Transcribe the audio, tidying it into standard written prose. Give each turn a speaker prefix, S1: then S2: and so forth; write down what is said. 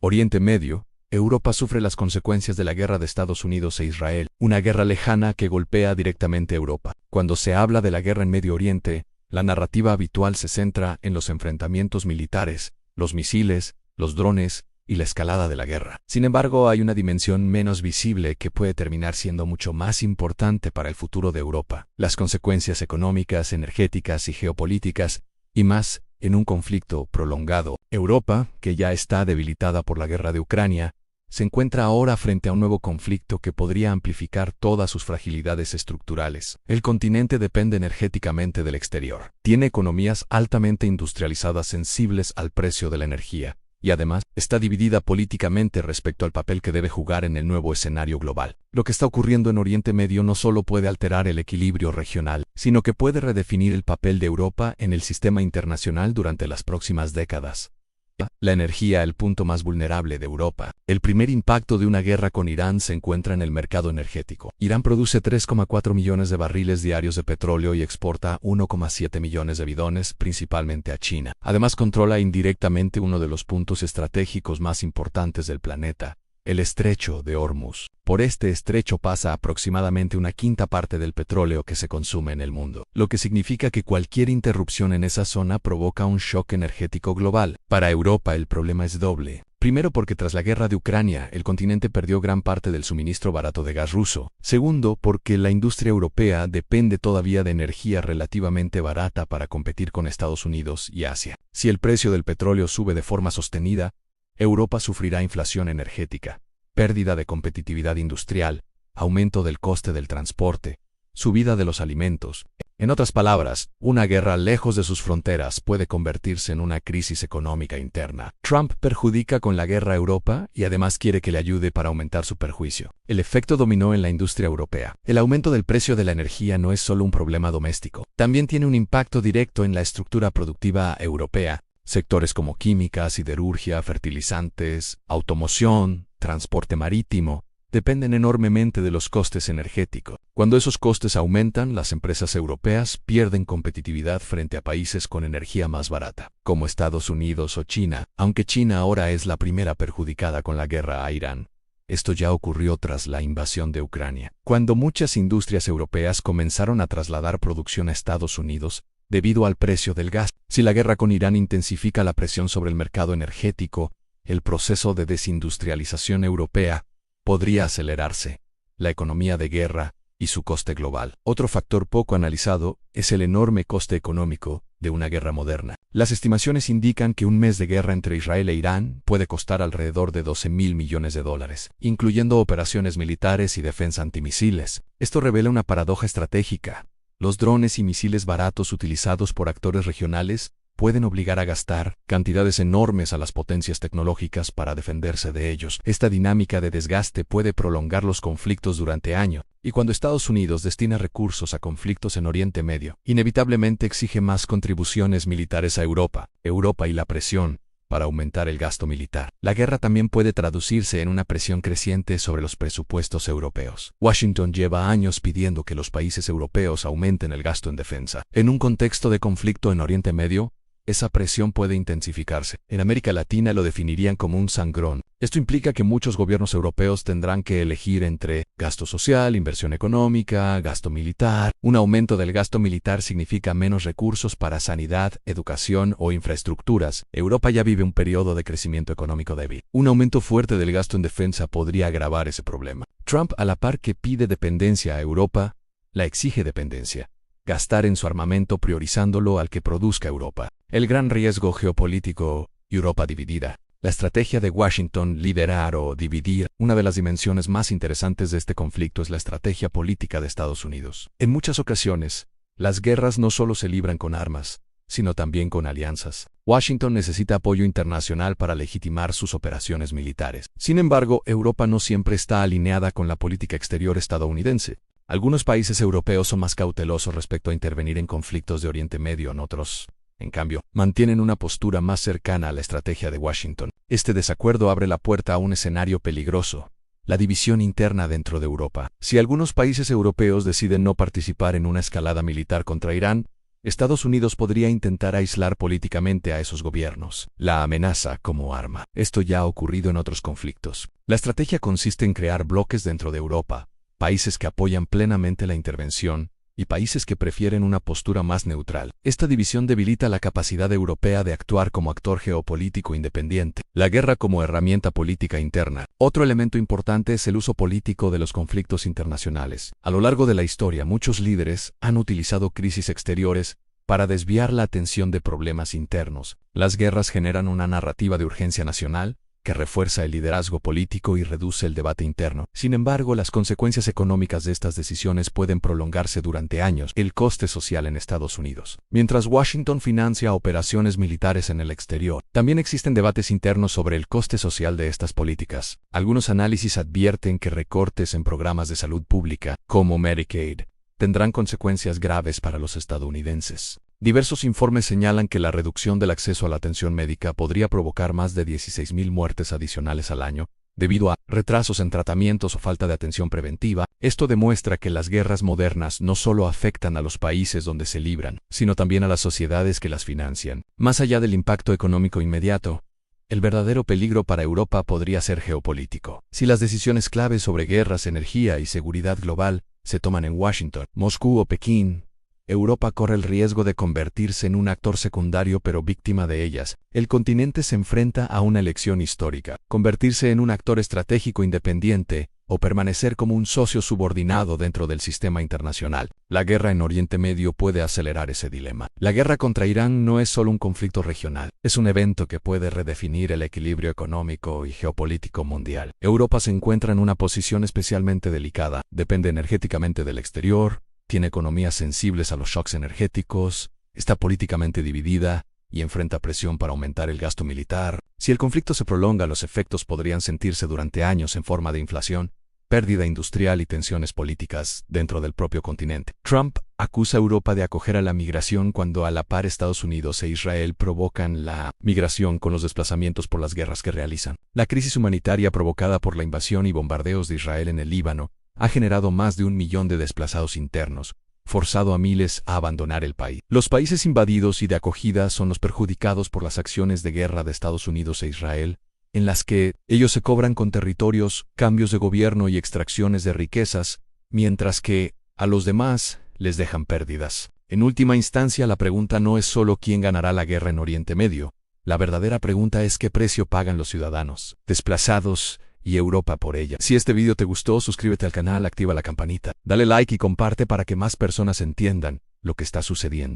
S1: Oriente Medio, Europa sufre las consecuencias de la guerra de Estados Unidos e Israel, una guerra lejana que golpea directamente a Europa. Cuando se habla de la guerra en Medio Oriente, la narrativa habitual se centra en los enfrentamientos militares, los misiles, los drones y la escalada de la guerra. Sin embargo, hay una dimensión menos visible que puede terminar siendo mucho más importante para el futuro de Europa: las consecuencias económicas, energéticas y geopolíticas, y más en un conflicto prolongado. Europa, que ya está debilitada por la guerra de Ucrania, se encuentra ahora frente a un nuevo conflicto que podría amplificar todas sus fragilidades estructurales. El continente depende energéticamente del exterior. Tiene economías altamente industrializadas sensibles al precio de la energía, y además está dividida políticamente respecto al papel que debe jugar en el nuevo escenario global. Lo que está ocurriendo en Oriente Medio no solo puede alterar el equilibrio regional, sino que puede redefinir el papel de Europa en el sistema internacional durante las próximas décadas. La energía, el punto más vulnerable de Europa. El primer impacto de una guerra con Irán se encuentra en el mercado energético. Irán produce 3,4 millones de barriles diarios de petróleo y exporta 1,7 millones de bidones, principalmente a China. Además, controla indirectamente uno de los puntos estratégicos más importantes del planeta: el estrecho de Hormuz. Por este estrecho pasa aproximadamente una quinta parte del petróleo que se consume en el mundo, lo que significa que cualquier interrupción en esa zona provoca un shock energético global. Para Europa el problema es doble. Primero, porque tras la guerra de Ucrania, el continente perdió gran parte del suministro barato de gas ruso. Segundo, porque la industria europea depende todavía de energía relativamente barata para competir con Estados Unidos y Asia. Si el precio del petróleo sube de forma sostenida, Europa sufrirá inflación energética, pérdida de competitividad industrial, aumento del coste del transporte, subida de los alimentos. En otras palabras, una guerra lejos de sus fronteras puede convertirse en una crisis económica interna. Trump perjudica con la guerra a Europa y además quiere que le ayude para aumentar su perjuicio. El efecto dominó en la industria europea. El aumento del precio de la energía no es solo un problema doméstico, también tiene un impacto directo en la estructura productiva europea. Sectores como química, siderurgia, fertilizantes, automoción, transporte marítimo, dependen enormemente de los costes energéticos. Cuando esos costes aumentan, las empresas europeas pierden competitividad frente a países con energía más barata, como Estados Unidos o China, aunque China ahora es la primera perjudicada con la guerra a Irán. Esto ya ocurrió tras la invasión de Ucrania, cuando muchas industrias europeas comenzaron a trasladar producción a Estados Unidos, debido al precio del gas. Si la guerra con Irán intensifica la presión sobre el mercado energético, el proceso de desindustrialización europea podría acelerarse. La economía de guerra y su coste global. Otro factor poco analizado es el enorme coste económico de una guerra moderna. Las estimaciones indican que un mes de guerra entre Israel e Irán puede costar alrededor de $12.000 millones, incluyendo operaciones militares y defensa antimisiles. Esto revela una paradoja estratégica. Los drones y misiles baratos utilizados por actores regionales pueden obligar a gastar cantidades enormes a las potencias tecnológicas para defenderse de ellos. Esta dinámica de desgaste puede prolongar los conflictos durante años, y cuando Estados Unidos destina recursos a conflictos en Oriente Medio, inevitablemente exige más contribuciones militares a Europa y la presión para aumentar el gasto militar. La guerra también puede traducirse en una presión creciente sobre los presupuestos europeos. Washington lleva años pidiendo que los países europeos aumenten el gasto en defensa. En un contexto de conflicto en Oriente Medio, esa presión puede intensificarse. En América Latina lo definirían como un sangrón. Esto implica que muchos gobiernos europeos tendrán que elegir entre gasto social, inversión económica, gasto militar. Un aumento del gasto militar significa menos recursos para sanidad, educación o infraestructuras. Europa ya vive un periodo de crecimiento económico débil. Un aumento fuerte del gasto en defensa podría agravar ese problema. Trump, a la par que pide dependencia a Europa, la exige dependencia. Gastar en su armamento priorizándolo al que produzca Europa. El gran riesgo geopolítico, Europa dividida. La estrategia de Washington, liderar o dividir. Una de las dimensiones más interesantes de este conflicto es la estrategia política de Estados Unidos. En muchas ocasiones, las guerras no solo se libran con armas, sino también con alianzas. Washington necesita apoyo internacional para legitimar sus operaciones militares. Sin embargo, Europa no siempre está alineada con la política exterior estadounidense. Algunos países europeos son más cautelosos respecto a intervenir en conflictos de Oriente Medio en otros. En cambio, mantienen una postura más cercana a la estrategia de Washington. Este desacuerdo abre la puerta a un escenario peligroso: la división interna dentro de Europa. Si algunos países europeos deciden no participar en una escalada militar contra Irán, Estados Unidos podría intentar aislar políticamente a esos gobiernos. La amenaza como arma. Esto ya ha ocurrido en otros conflictos. La estrategia consiste en crear bloques dentro de Europa, países que apoyan plenamente la intervención y países que prefieren una postura más neutral. Esta división debilita la capacidad europea de actuar como actor geopolítico independiente. La guerra como herramienta política interna. Otro elemento importante es el uso político de los conflictos internacionales. A lo largo de la historia, muchos líderes han utilizado crisis exteriores para desviar la atención de problemas internos. Las guerras generan una narrativa de urgencia nacional que refuerza el liderazgo político y reduce el debate interno. Sin embargo, las consecuencias económicas de estas decisiones pueden prolongarse durante años. El coste social en Estados Unidos. Mientras Washington financia operaciones militares en el exterior, también existen debates internos sobre el coste social de estas políticas. Algunos análisis advierten que recortes en programas de salud pública, como Medicaid, tendrán consecuencias graves para los estadounidenses. Diversos informes señalan que la reducción del acceso a la atención médica podría provocar más de 16,000 muertes adicionales al año, debido a retrasos en tratamientos o falta de atención preventiva. Esto demuestra que las guerras modernas no solo afectan a los países donde se libran, sino también a las sociedades que las financian. Más allá del impacto económico inmediato, el verdadero peligro para Europa podría ser geopolítico. Si las decisiones claves sobre guerras, energía y seguridad global se toman en Washington, Moscú o Pekín, Europa corre el riesgo de convertirse en un actor secundario pero víctima de ellas. El continente se enfrenta a una elección histórica: convertirse en un actor estratégico independiente o permanecer como un socio subordinado dentro del sistema internacional. La guerra en Oriente Medio puede acelerar ese dilema. La guerra contra Irán no es solo un conflicto regional, es un evento que puede redefinir el equilibrio económico y geopolítico mundial. Europa se encuentra en una posición especialmente delicada, depende energéticamente del exterior, tiene economías sensibles a los shocks energéticos, está políticamente dividida y enfrenta presión para aumentar el gasto militar. Si el conflicto se prolonga, los efectos podrían sentirse durante años en forma de inflación, pérdida industrial y tensiones políticas dentro del propio continente. Trump acusa a Europa de acoger a la migración cuando a la par Estados Unidos e Israel provocan la migración con los desplazamientos por las guerras que realizan. La crisis humanitaria provocada por la invasión y bombardeos de Israel en el Líbano ha generado más de 1 millón de desplazados internos, forzado a miles a abandonar el país. Los países invadidos y de acogida son los perjudicados por las acciones de guerra de Estados Unidos e Israel, en las que ellos se cobran con territorios, cambios de gobierno y extracciones de riquezas, mientras que a los demás les dejan pérdidas. En última instancia, la pregunta no es solo quién ganará la guerra en Oriente Medio. La verdadera pregunta es qué precio pagan los ciudadanos desplazados y Europa por ella. Si este video te gustó, suscríbete al canal, activa la campanita, dale like y comparte para que más personas entiendan lo que está sucediendo.